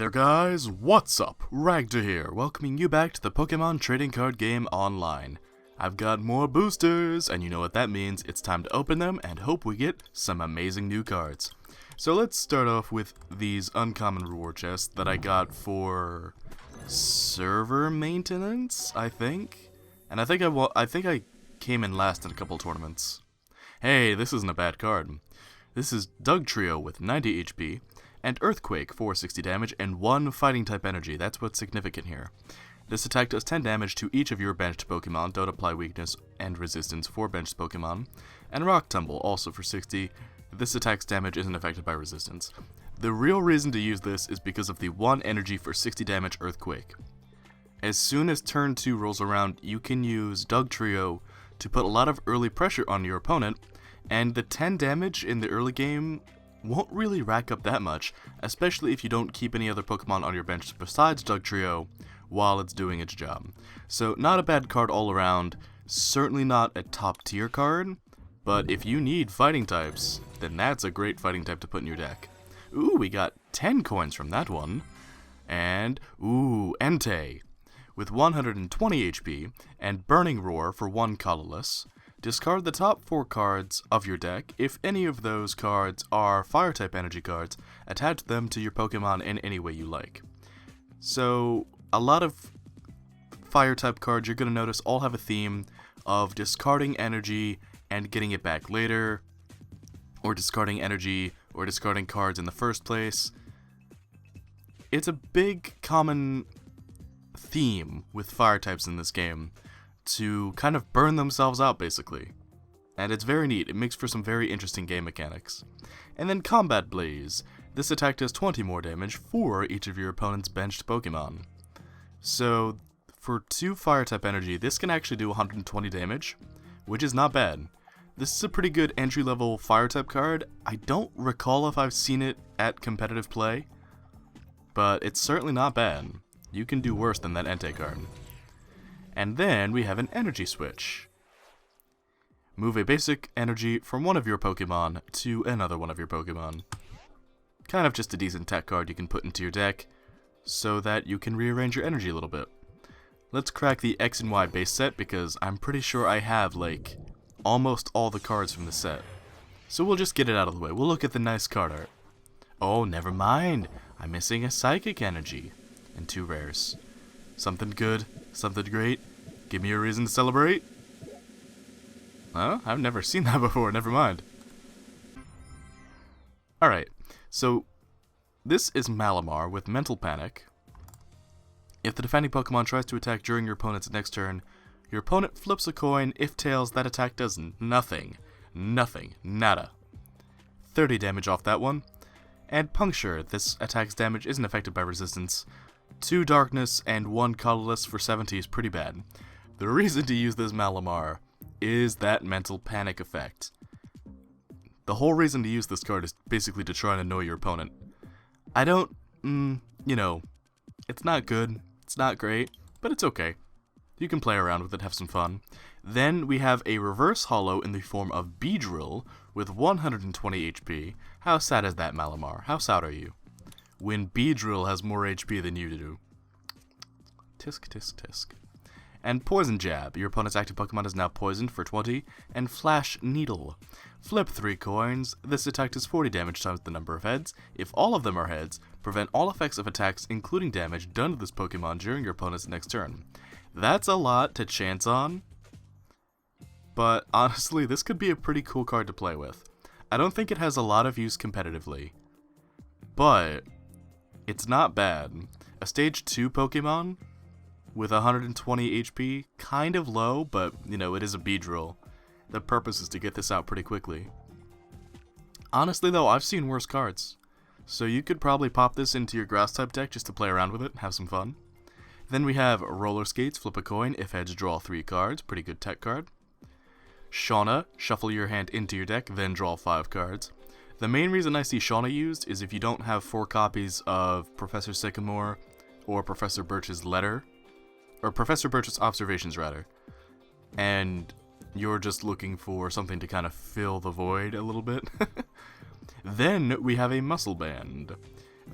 there guys, what's up? Ragtter here, welcoming you back to the Pokemon trading card game online. I've got more boosters, and you know what that means, it's time to open them and hope we get some amazing new cards. So let's start off with these uncommon reward chests that I got for server maintenance, I think? And I think I came in last in a couple tournaments. Hey, this isn't a bad card. This is Doug Trio with 90 HP, and Earthquake for 60 damage, and 1 Fighting type energy. That's what's significant here. This attack does 10 damage to each of your benched Pokemon, don't apply weakness and resistance for benched Pokemon. And Rock Tumble, also for 60. This attack's damage isn't affected by resistance. The real reason to use this is because of the 1 energy for 60 damage Earthquake. As soon as turn 2 rolls around, you can use Doug Trio to put a lot of early pressure on your opponent, and the 10 damage in the early game won't really rack up that much, especially if you don't keep any other Pokemon on your bench besides Doug Trio while it's doing its job. So not a bad card all around, certainly not a top tier card, but if you need fighting types, then that's a great fighting type to put in your deck. Ooh, we got 10 coins from that one. And, ooh, Entei with 120 HP and Burning Roar for 1 colorless. Discard the top 4 cards of your deck. If any of those cards are Fire-type energy cards, attach them to your Pokemon in any way you like. So, a lot of Fire-type cards you're going to notice all have a theme of discarding energy and getting it back later, or discarding energy, or discarding cards in the first place. It's a big common theme with Fire-types in this game, to kind of burn themselves out, basically. And it's very neat, it makes for some very interesting game mechanics. And then Combat Blaze. This attack does 20 more damage for each of your opponent's benched Pokemon. So, for 2 Fire-type energy, this can actually do 120 damage, which is not bad. This is a pretty good entry-level Fire-type card. I don't recall if I've seen it at competitive play, but it's certainly not bad. You can do worse than that Entei card. And then we have an energy switch. Move a basic energy from one of your Pokemon to another one of your Pokemon. Kind of just a decent tech card you can put into your deck, so that you can rearrange your energy a little bit. Let's crack the X and Y base set, because I'm pretty sure I have, like, almost all the cards from the set. So we'll just get it out of the way. We'll look at the nice card art. Oh, never mind. I'm missing a Psychic energy. And 2 rares. Something good, something great. Give me a reason to celebrate. Huh? I've never seen that before, never mind. Alright, so this is Malamar with Mental Panic. If the defending Pokemon tries to attack during your opponent's next turn, your opponent flips a coin. If tails, that attack does nothing. Nothing. Nada. 30 damage off that one. And Puncture. This attack's damage isn't affected by resistance. 2 darkness and 1 colorless for 70 is pretty bad. The reason to use this Malamar is that Mental Panic effect. The whole reason to use this card is basically to try and annoy your opponent. I don't, you know, it's not good, it's not great, but it's okay. You can play around with it, have some fun. Then we have a reverse holo in the form of Beedrill with 120 HP. How sad is that, Malamar? How sad are you? When Beedrill has more HP than you do. Tisk, tisk, tisk. And Poison Jab. Your opponent's active Pokemon is now poisoned for 20. And Flash Needle. Flip 3 coins. This attack does 40 damage times the number of heads. If all of them are heads, prevent all effects of attacks, including damage, done to this Pokemon during your opponent's next turn. That's a lot to chance on. But honestly, this could be a pretty cool card to play with. I don't think it has a lot of use competitively, but it's not bad. A stage 2 Pokemon with 120 HP, kind of low, but, you know, it is a Beedrill. The purpose is to get this out pretty quickly. Honestly, though, I've seen worse cards. So you could probably pop this into your Grass-type deck just to play around with it and have some fun. Then we have Roller Skates, flip a coin, if heads draw 3 cards, pretty good tech card. Shauna, shuffle your hand into your deck, then draw 5 cards. The main reason I see Shauna used is if you don't have 4 copies of Professor Sycamore or Professor Birch's letter, or Professor Birch's observations rather, and you're just looking for something to kind of fill the void a little bit. Then we have a Muscle Band.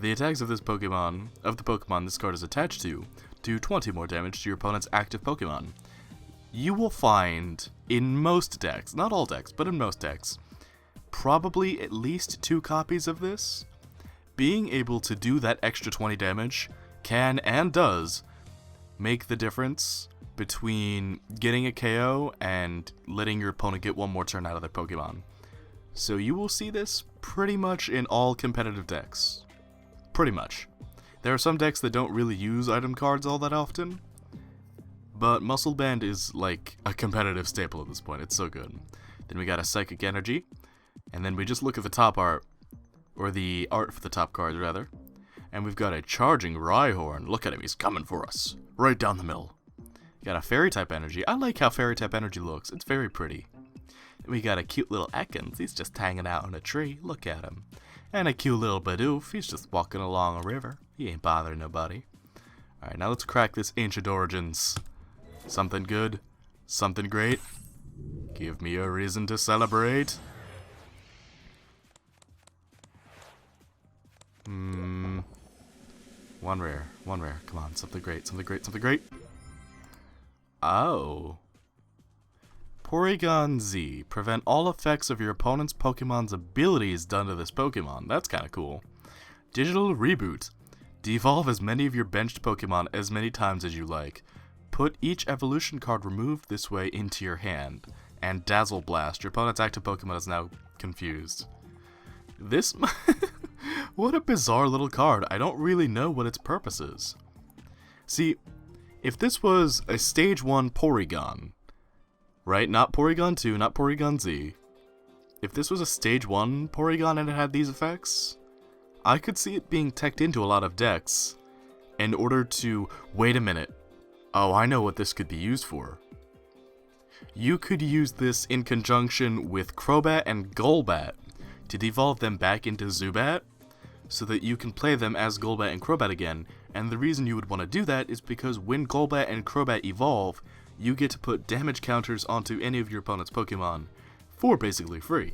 The attacks of the Pokemon this card is attached to do 20 more damage to your opponent's active Pokemon. You will find in most decks, not all decks, but in most decks, probably at least 2 copies of this. Being able to do that extra 20 damage can and does make the difference between getting a KO and letting your opponent get one more turn out of their Pokemon. So you will see this pretty much in all competitive decks. Pretty much. There are some decks that don't really use item cards all that often, but Muscle Band is like a competitive staple at this point. It's so good. Then we got a Psychic Energy, and then we just look at the top art, or the art for the top card rather, and we've got a Charging Rhyhorn. Look at him, he's coming for us. Right down the middle. Got a Fairy-type Energy. I like how Fairy-type Energy looks. It's very pretty. And we got a cute little Ekans. He's just hanging out on a tree. Look at him. And a cute little Bidoof. He's just walking along a river. He ain't bothering nobody. Alright, now let's crack this Ancient Origins. Something good. Something great. Give me a reason to celebrate. One rare. One rare. Come on, something great. Something great. Something great. Oh. Porygon Z. Prevent all effects of your opponent's Pokemon's abilities done to this Pokemon. That's kind of cool. Digital Reboot. Devolve as many of your benched Pokemon as many times as you like. Put each evolution card removed this way into your hand. And Dazzle Blast. Your opponent's active Pokemon is now confused. This... What a bizarre little card. I don't really know what its purpose is. See... If this was a Stage 1 Porygon, right? Not Porygon 2, not Porygon Z. If this was a Stage 1 Porygon and it had these effects, I could see it being teched into a lot of decks in order to... Wait a minute. Oh, I know what this could be used for. You could use this in conjunction with Crobat and Golbat to devolve them back into Zubat, so that you can play them as Golbat and Crobat again. And the reason you would want to do that is because when Golbat and Crobat evolve, you get to put damage counters onto any of your opponent's Pokemon for basically free.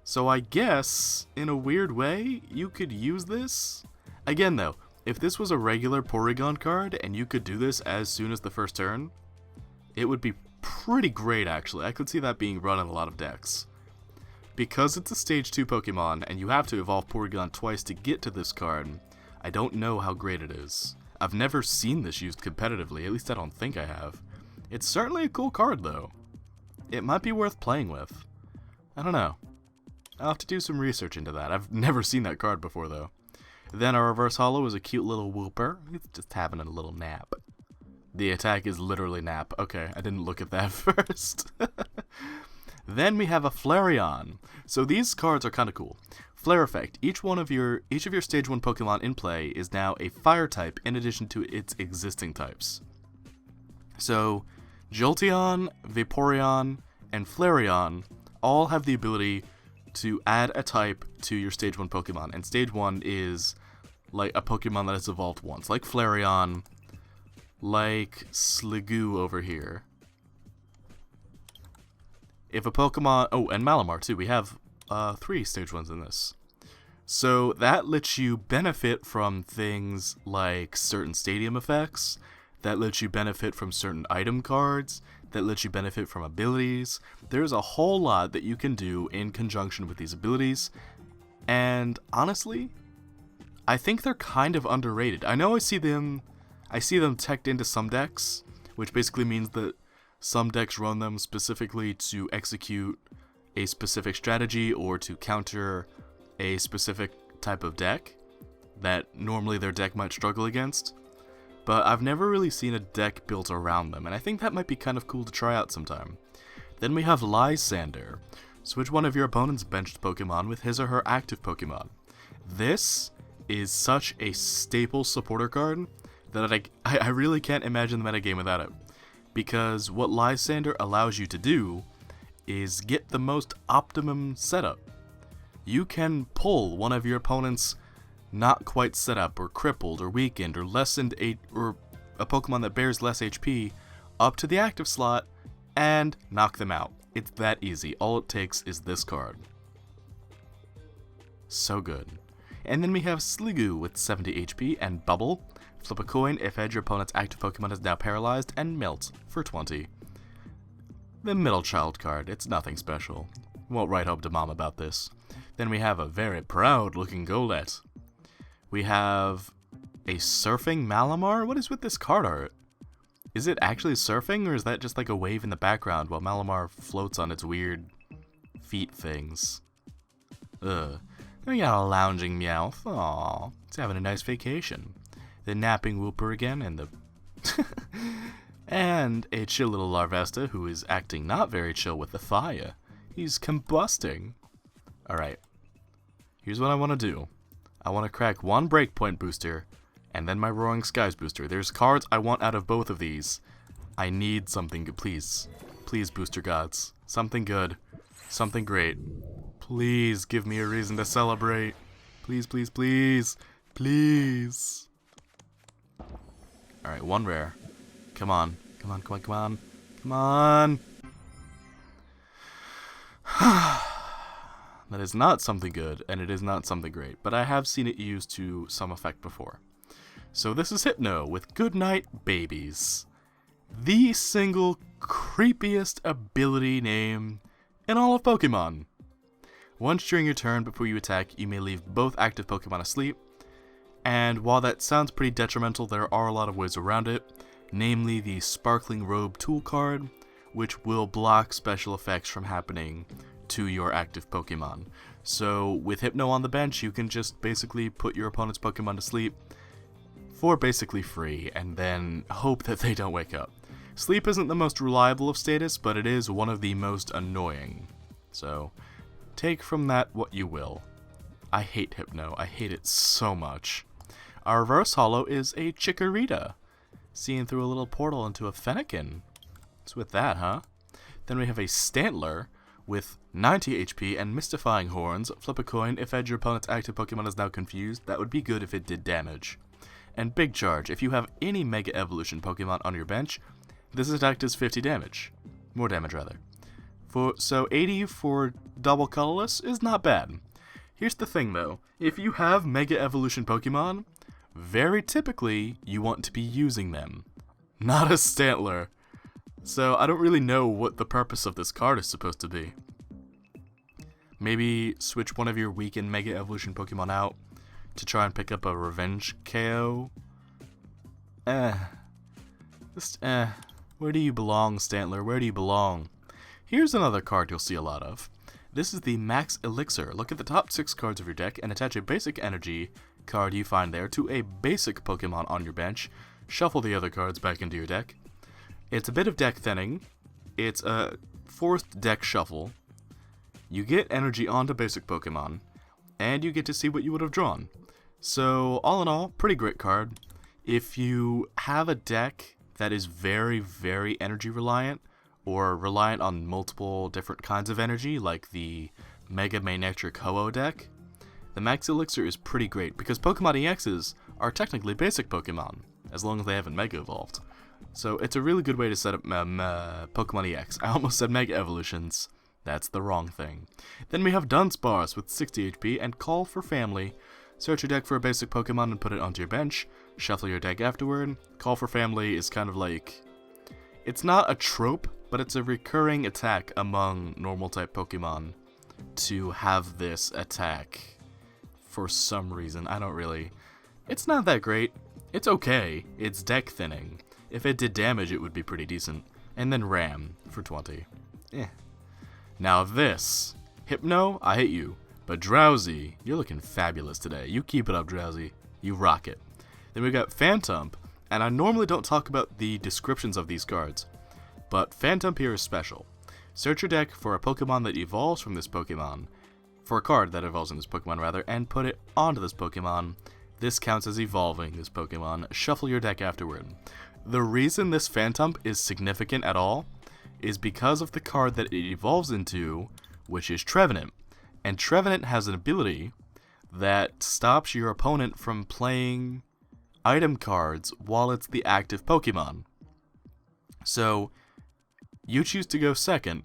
So I guess, in a weird way, you could use this. Again though, if this was a regular Porygon card and you could do this as soon as the first turn, it would be pretty great actually. I could see that being run in a lot of decks. Because it's a Stage 2 Pokemon, and you have to evolve Porygon twice to get to this card, I don't know how great it is. I've never seen this used competitively, at least I don't think I have. It's certainly a cool card, though. It might be worth playing with. I don't know. I'll have to do some research into that. I've never seen that card before, though. Then our Reverse Holo is a cute little Wooper. It's just having a little nap. The attack is literally nap. Okay, I didn't look at that first. Then we have a Flareon. So these cards are kind of cool. Flare Effect. Each of your Stage 1 Pokemon in play is now a Fire type in addition to its existing types. So Jolteon, Vaporeon, and Flareon all have the ability to add a type to your Stage 1 Pokemon. And Stage 1 is like a Pokemon that has evolved once. Like Flareon, like Sliggoo over here. If a Pokemon... Oh, and Malamar, too. We have 3 Stage 1s in this. So that lets you benefit from things like certain stadium effects. That lets you benefit from certain item cards. That lets you benefit from abilities. There's a whole lot that you can do in conjunction with these abilities. And honestly, I think they're kind of underrated. I know I see them teched into some decks, which basically means that some decks run them specifically to execute a specific strategy or to counter a specific type of deck that normally their deck might struggle against. But I've never really seen a deck built around them, and I think that might be kind of cool to try out sometime. Then we have Lysander. Switch one of your opponent's benched Pokemon with his or her active Pokemon. This is such a staple supporter card that I really can't imagine the metagame without it. Because what Lysander allows you to do is get the most optimum setup. You can pull one of your opponent's not quite set up or crippled or weakened or lessened or a Pokemon that bears less HP up to the active slot and knock them out. It's that easy. All it takes is this card. So good. And then we have Sliggoo with 70 HP and Bubble. Flip a coin if your opponent's active Pokemon is now paralyzed, and Melt for 20. The middle child card, it's nothing special. Won't write home to mom about this. Then we have a very proud looking Golett. We have a surfing Malamar? What is with this card art? Is it actually surfing, or is that just like a wave in the background while Malamar floats on its weird feet things? Ugh. Then we got a lounging Meowth. Aww, it's having a nice vacation. The napping Wooper again, and the... and a chill little Larvesta who is acting not very chill with the fire. He's combusting. Alright. Here's what I want to do. I want to crack one Breakpoint booster, and then my Roaring Skies booster. There's cards I want out of both of these. I need something good. Please. Please, booster gods. Something good. Something great. Please give me a reason to celebrate. Please, please, please. Please. Alright, one rare. Come on. Come on, come on, come on. Come on. That is not something good, and it is not something great, but I have seen it used to some effect before. So this is Hypno with Goodnight Babies. The single creepiest ability name in all of Pokemon. Once during your turn before you attack, you may leave both active Pokemon asleep, and while that sounds pretty detrimental, there are a lot of ways around it, namely the Sparkling Robe tool card, which will block special effects from happening to your active Pokemon. So with Hypno on the bench, you can just basically put your opponent's Pokemon to sleep for basically free, and then hope that they don't wake up. Sleep isn't the most reliable of status, but it is one of the most annoying. So take from that what you will. I hate Hypno. I hate it so much. Our reverse holo is a Chikorita, seeing through a little portal into a Fennekin. What's with that, huh? Then we have a Stantler with 90 HP and Mystifying Horns. Flip a coin if your opponent's active Pokemon is now confused. That would be good if it did damage. And Big Charge. If you have any Mega Evolution Pokemon on your bench, this attack does 50 damage. More damage, rather. So 80 for double colorless is not bad. Here's the thing, though. If you have Mega Evolution Pokemon, very typically, you want to be using them. Not a Stantler. So I don't really know what the purpose of this card is supposed to be. Maybe switch one of your weakened Mega Evolution Pokemon out to try and pick up a Revenge KO. Where do you belong, Stantler? Where do you belong? Here's another card you'll see a lot of. This is the Max Elixir. Look at the top 6 cards of your deck and attach a basic energy card you find there to a basic Pokemon on your bench. Shuffle the other cards back into your deck. It's a bit of deck thinning. It's a forced deck shuffle. You get energy onto basic Pokemon, and you get to see what you would have drawn. So, all in all, pretty great card. If you have a deck that is very, very energy reliant, or reliant on multiple different kinds of energy, like the Mega Manectric Ho-Oh deck, the Max Elixir is pretty great, because Pokemon EXs are technically basic Pokemon, as long as they haven't Mega Evolved. So it's a really good way to set up Pokemon EX. I almost said Mega Evolutions. That's the wrong thing. Then we have Dunsparce with 60 HP and Call for Family. Search your deck for a basic Pokemon and put it onto your bench. Shuffle your deck afterward. Call for Family is kind of like... It's not a trope, but it's a recurring attack among normal type Pokemon to have this attack for some reason. I don't really... It's not that great. It's okay. It's deck thinning. If it did damage, it would be pretty decent. And then Ram for 20. Now this. Hypno, I hate you. But Drowsy, you're looking fabulous today. You keep it up, Drowsy. You rock it. Then we got Phantump. And I normally don't talk about the descriptions of these cards, but Phantump here is special. Search your deck for a Pokemon that evolves from this Pokemon. For a card that evolves in this Pokemon, rather, and put it onto this Pokemon. This counts as evolving this Pokemon. Shuffle your deck afterward. The reason this Phantump is significant at all is because of the card that it evolves into, which is Trevenant. And Trevenant has an ability that stops your opponent from playing item cards while it's the active Pokemon. So, you choose to go second,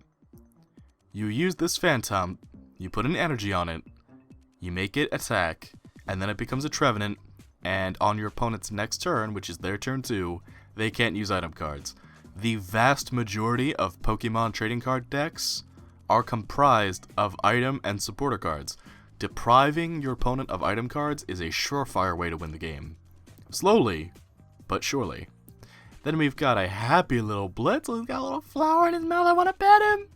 you use this Phantump, you put an energy on it, you make it attack, and then it becomes a Trevenant, and on your opponent's next turn, which is their turn too, they can't use item cards. The vast majority of Pokemon trading card decks are comprised of item and supporter cards. Depriving your opponent of item cards is a surefire way to win the game. Slowly, but surely. Then we've got a happy little Blitz. He's got a little flower in his mouth. I want to pet him.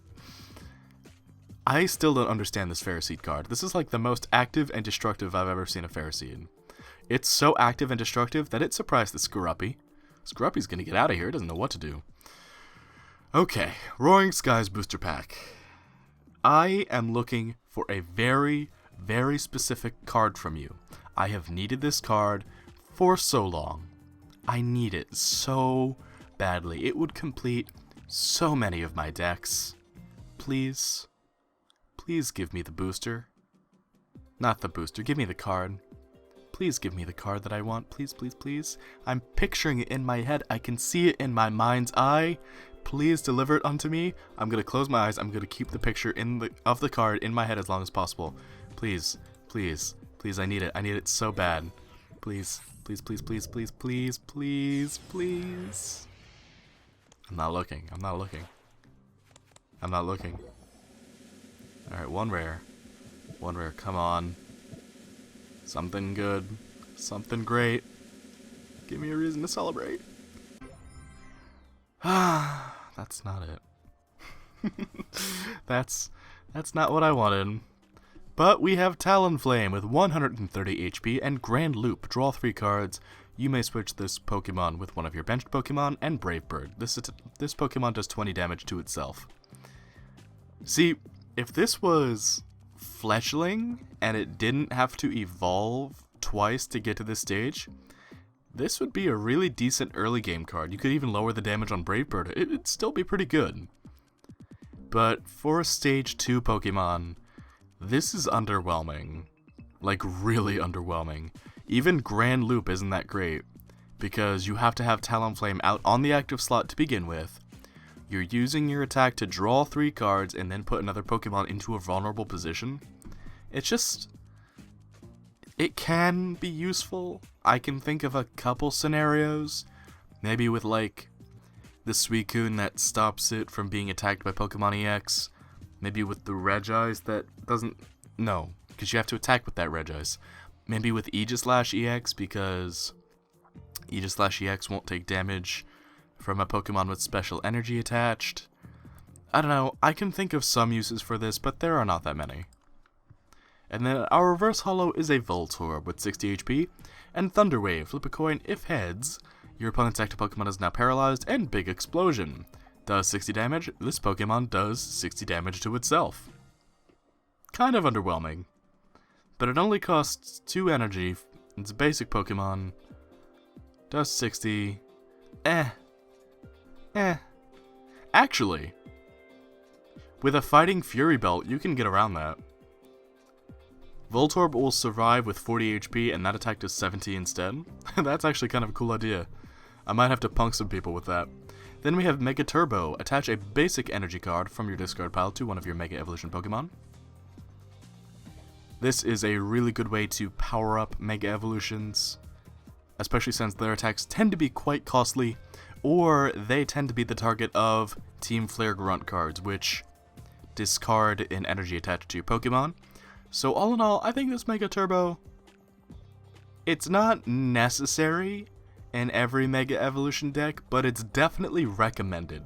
I still don't understand this Ferroseed card. This is like the most active and destructive I've ever seen a Ferroseed. It's so active and destructive that it surprised the Skorupi. Skorupi's gonna get out of here. It doesn't know what to do. Okay, Roaring Skies booster pack. I am looking for a very, very specific card from you. I have needed this card for so long. I need it so badly. It would complete so many of my decks. Please, please give me the booster. Not the booster, give me the card. Please give me the card that I want. Please, please, please. I'm picturing it in my head. I can see it in my mind's eye. Please deliver it unto me. I'm going to close my eyes. I'm going to keep the picture of the card in my head as long as possible. Please, please, please, I need it. I need it so bad. Please, please, please, please, please, please, please, please. I'm not looking. I'm not looking. I'm not looking. Alright, one rare. One rare. Come on. Something good. Something great. Give me a reason to celebrate. Ah, that's not it. That's not what I wanted. But we have Talonflame with 130 HP and Grand Loop. Draw 3 cards. You may switch this Pokemon with one of your benched Pokemon and Brave Bird. This Pokemon does 20 damage to itself. See, if this was Fletchling and it didn't have to evolve twice to get to this stage, this would be a really decent early game card. You could even lower the damage on Brave Bird. It'd still be pretty good. But for a stage 2 Pokemon, this is underwhelming. Like, really underwhelming. Even Grand Loop isn't that great, because you have to have Talonflame out on the active slot to begin with. You're using your attack to draw 3 cards and then put another Pokemon into a vulnerable position. It's just... it can be useful. I can think of a couple scenarios. Maybe with, like, the Suicune that stops it from being attacked by Pokemon EX. Maybe with the Regice that doesn't... no, because you have to attack with that Regice. Maybe with Aegislash EX, because Aegislash EX won't take damage from a Pokemon with special energy attached. I don't know, I can think of some uses for this, but there are not that many. And then our reverse holo is a Voltorb with 60 HP, and Thunder Wave. Flip a coin. If heads, your opponent's active Pokemon is now paralyzed, and Big Explosion. Does 60 damage. This Pokemon does 60 damage to itself. Kind of underwhelming. But it only costs 2 energy. It's a basic Pokemon. Does 60. Actually, with a Fighting Fury Belt, you can get around that. Voltorb will survive with 40 HP, and that attack does 70 instead. That's actually kind of a cool idea. I might have to punk some people with that. Then we have Mega Turbo. Attach a basic energy card from your discard pile to one of your Mega Evolution Pokemon. This is a really good way to power up Mega Evolutions, especially since their attacks tend to be quite costly, or they tend to be the target of Team Flare Grunt cards, which discard an energy attached to your Pokemon. So all in all, I think this Mega Turbo, it's not necessary in every Mega Evolution deck, but it's definitely recommended.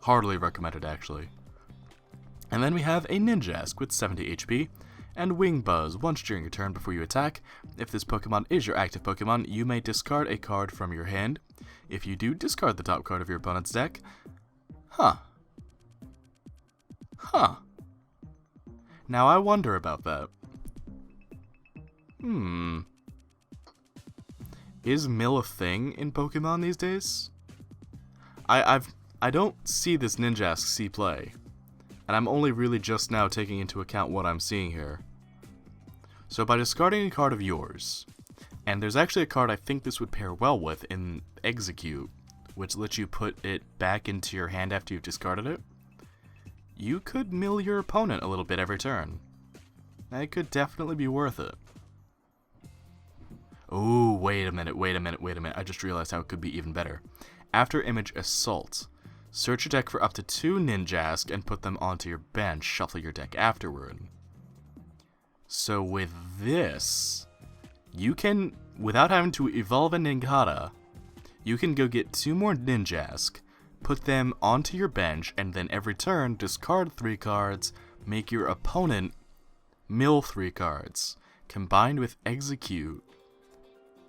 Heartily recommended, actually. And then we have a Ninjask with 70 HP, and Wing Buzz. Once during your turn before you attack, if this Pokemon is your active Pokemon, you may discard a card from your hand. If you do, discard the top card of your opponent's deck. Huh. Now I wonder about that. Is mill a thing in Pokemon these days? I don't see this Ninjask see play, and I'm only really just now taking into account what I'm seeing here. So by discarding a card of yours, and there's actually a card I think this would pair well with in Execute, which lets you put it back into your hand after you've discarded it, you could mill your opponent a little bit every turn. That could definitely be worth it. Oh, wait a minute. I just realized how it could be even better. After Image Assault, search your deck for up to 2 Ninjask and put them onto your bench. Shuffle your deck afterward. So with this, you can, without having to evolve a Nincada, you can go get 2 more Ninjask, put them onto your bench, and then every turn discard 3 cards, make your opponent mill 3 cards, combined with Execute,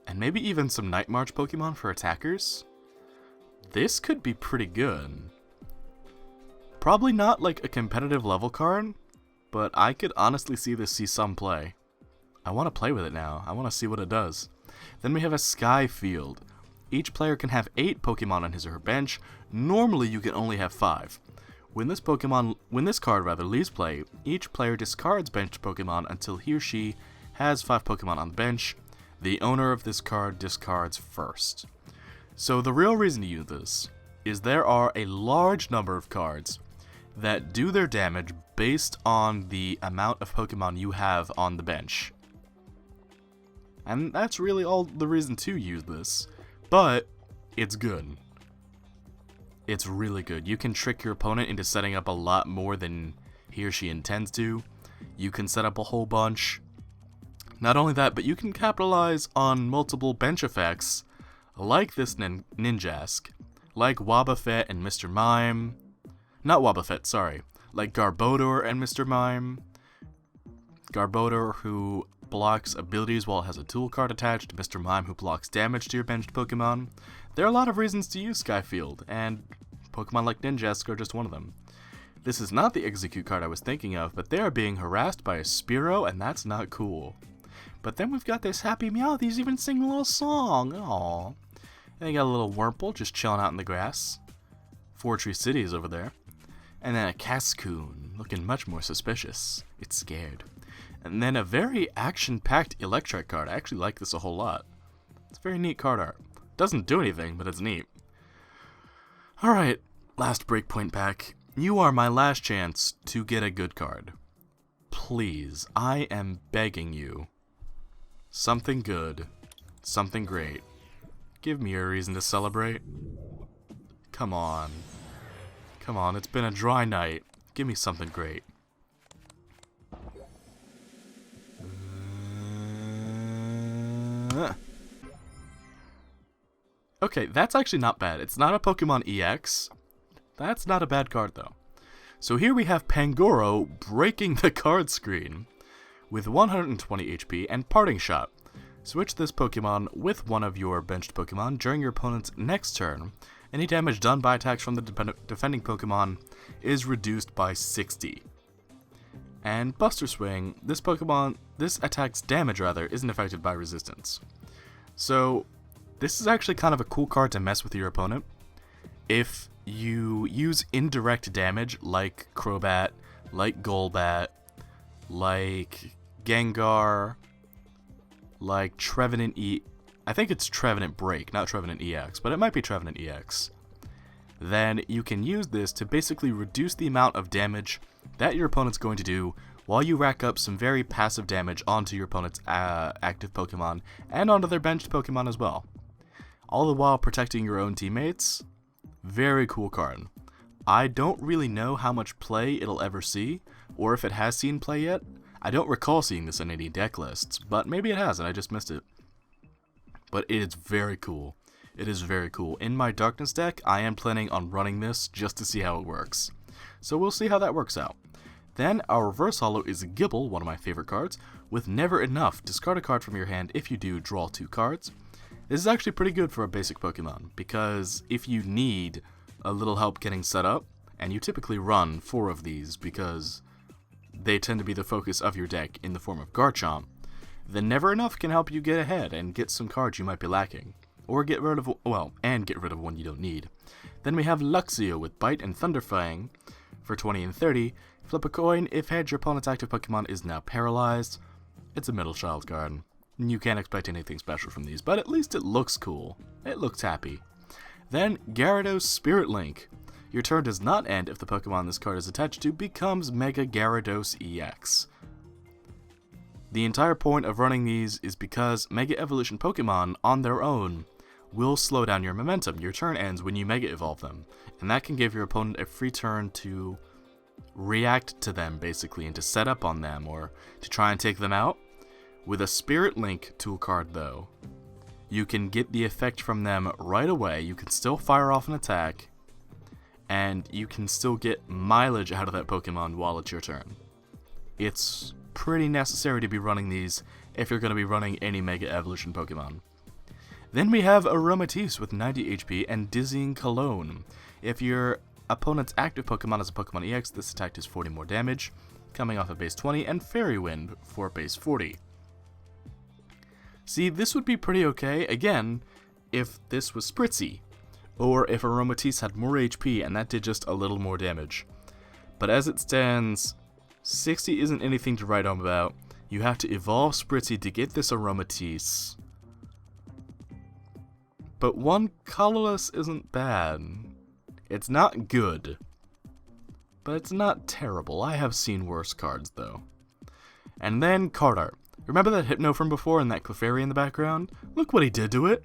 and maybe even some Night March Pokemon for attackers. This could be pretty good. Probably not like a competitive level card, but I could honestly see this see some play. I want to play with it now. I want to see what it does. Then we have a Sky Field. Each player can have 8 Pokemon on his or her bench. Normally you can only have 5. When this card leaves play, each player discards benched Pokemon until he or she has 5 Pokemon on the bench. The owner of this card discards first. So the real reason to use this is there are a large number of cards that do their damage based on the amount of Pokemon you have on the bench. And that's really all the reason to use this. But it's good. It's really good. You can trick your opponent into setting up a lot more than he or she intends to. You can set up a whole bunch. Not only that, but you can capitalize on multiple bench effects like this Ninjask, like Wobbuffet and Mr. Mime. Not Wobbuffet, sorry. Like Garbodor and Mr. Mime. Garbodor, who blocks abilities while it has a tool card attached. Mr. Mime, who blocks damage to your benched Pokemon. There are a lot of reasons to use Skyfield, and Pokemon like Ninjask are just one of them. This is not the Execute card I was thinking of, but they are being harassed by a Spearow, and that's not cool. But then we've got this Happy Meowth. He's even singing a little song. Aww. And you got a little Wurmple just chilling out in the grass. Fortree City is over there. And then a Cascoon, looking much more suspicious. It's scared. And then a very action-packed Electric card. I actually like this a whole lot. It's very neat card art. Doesn't do anything, but it's neat. Alright, last Breakpoint pack. You are my last chance to get a good card. Please, I am begging you. Something good. Something great. Give me a reason to celebrate. Come on. Come on, it's been a dry night. Give me something great. Okay, that's actually not bad. It's not a Pokemon EX. That's not a bad card, though. So here we have Pangoro breaking the card screen with 120 HP and Parting Shot. Switch this Pokemon with one of your benched Pokemon during your opponent's next turn. Any damage done by attacks from the defending Pokemon is reduced by 60. And Buster Swing, this attack's damage isn't affected by resistance. So this is actually kind of a cool card to mess with your opponent. If you use indirect damage like Crobat, like Golbat, like Gengar, like Trevenant I think it's Trevenant Break, not Trevenant EX, but it might be Trevenant EX. Then you can use this to basically reduce the amount of damage that your opponent's going to do while you rack up some very passive damage onto your opponent's active Pokemon and onto their benched Pokemon as well. All the while protecting your own teammates. Very cool card. I don't really know how much play it'll ever see, or if it has seen play yet. I don't recall seeing this in any deck lists, but maybe it has and I just missed it. But it is very cool. It is very cool. In my Darkness deck, I am planning on running this just to see how it works. So we'll see how that works out. Then our Reverse Holo is Gibble, one of my favorite cards, with Never Enough. Discard a card from your hand. If you do, draw 2 cards. This is actually pretty good for a basic Pokemon, because if you need a little help getting set up, and you typically run 4 of these because they tend to be the focus of your deck in the form of Garchomp, then Never Enough can help you get ahead and get some cards you might be lacking. Or get rid of, get rid of one you don't need. Then we have Luxio with Bite and Thunderfang for 20 and 30. Flip a coin if head your opponent's active Pokemon is now paralyzed. It's a middle child card. You can't expect anything special from these, but at least it looks cool. It looks happy. Then Gyarados Spirit Link. Your turn does not end if the Pokemon this card is attached to becomes Mega Gyarados EX. The entire point of running these is because Mega Evolution Pokemon, on their own, will slow down your momentum. Your turn ends when you Mega Evolve them, and that can give your opponent a free turn to react to them, basically, and to set up on them, or to try and take them out. With a Spirit Link tool card, though, you can get the effect from them right away. You can still fire off an attack, and you can still get mileage out of that Pokemon while it's your turn. It's pretty necessary to be running these if you're going to be running any Mega Evolution Pokemon. Then we have Aromatisse with 90 HP and Dizzying Cologne. If your opponent's active Pokemon is a Pokemon EX, this attack does 40 more damage, coming off of base 20, and Fairy Wind for base 40. See, this would be pretty okay, again, if this was Spritzy, or if Aromatisse had more HP and that did just a little more damage. But as it stands, 60 isn't anything to write home about. You have to evolve Spritzy to get this Aromatisse. But one colorless isn't bad. It's not good, but it's not terrible. I have seen worse cards, though. And then card art. Remember that Hypno from before and that Clefairy in the background? Look what he did to it.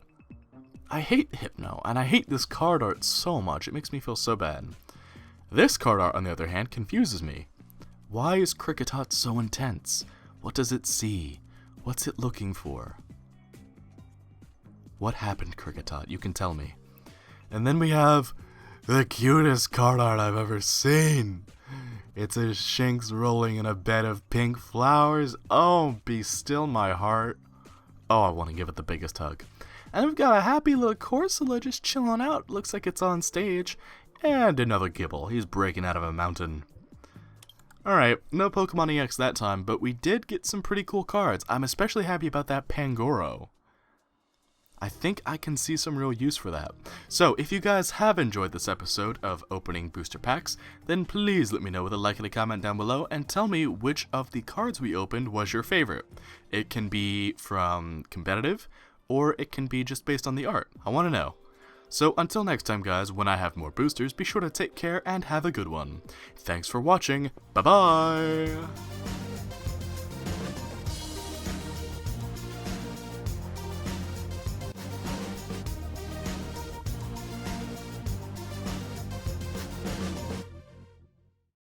I hate Hypno, and I hate this card art so much. It makes me feel so bad. This card art, on the other hand, confuses me. Why is Kricketot so intense? What does it see? What's it looking for? What happened, Kricketot? You can tell me. And then we have the cutest card art I've ever seen. It's a Shinx rolling in a bed of pink flowers. Oh, be still my heart. Oh, I want to give it the biggest hug. And we've got a happy little Corsola just chilling out. Looks like it's on stage. And another Gibble. He's breaking out of a mountain. Alright, no Pokemon EX that time, but we did get some pretty cool cards. I'm especially happy about that Pangoro. I think I can see some real use for that. So, if you guys have enjoyed this episode of opening booster packs, then please let me know with a like and a comment down below, and tell me which of the cards we opened was your favorite. It can be from competitive, or it can be just based on the art. I want to know. So, until next time guys, when I have more boosters, be sure to take care and have a good one. Thanks for watching, bye bye!